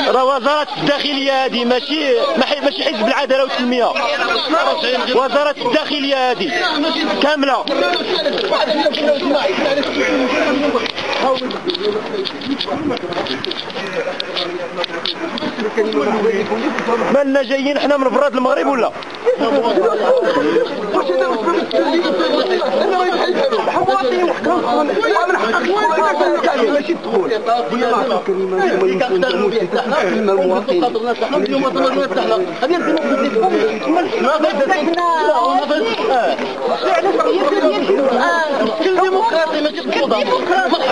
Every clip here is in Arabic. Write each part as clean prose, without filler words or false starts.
راه وزارة الداخلية هذه ماشي حزب العدالة والتنمية. وزارة الداخلية هذه كاملة. مالنا جايين حنا من براد المغرب ولا؟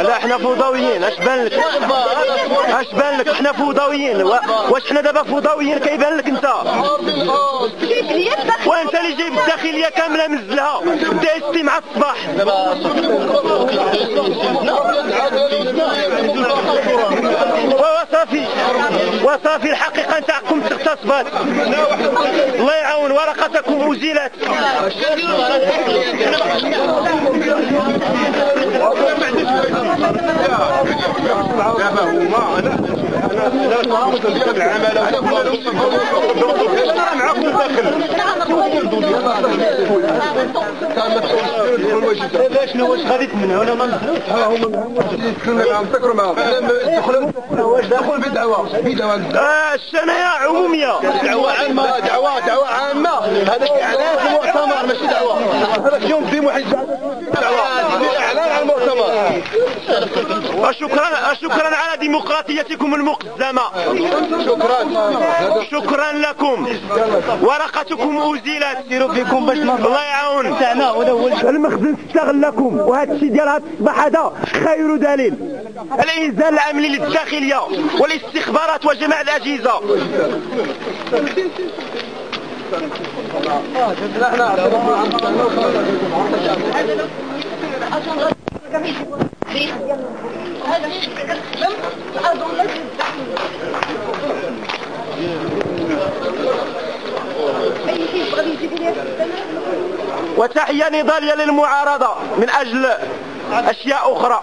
لا احنا فوضويين. اش بان لك احنا فوضويين؟ واش احنا دابا فوضويين كيبان لك انت؟ وانت اللي جايب الداخليه كامله منزلها بدا يسطي مع الصباح. وصافي الحقيقه نتاعكم اغتصبت. الله يعاون ورقتكم ازيلت. شنو واش غادي من هنا ما نفكروا معاهم واش داخل في دعوه الشنايع عموميه. دعوه عامه. هذاك اعلان في المؤتمر ماشي دعوه. هذاك اليوم في واحد اعلان على المؤتمر. شكرا على ديمقراطيتكم المقزمه. شكرا لكم. ورقتكم ازيلت. بكم باش الله يعاون تاعنا. المخزن استغلكم. وهذا الشيء ديال هذا الصباح هذا خير دليل. الانزال العملي للداخليه والاستخبارات وجميع الاجهزه. وتحية نضالية للمعارضة من أجل أشياء أخرى.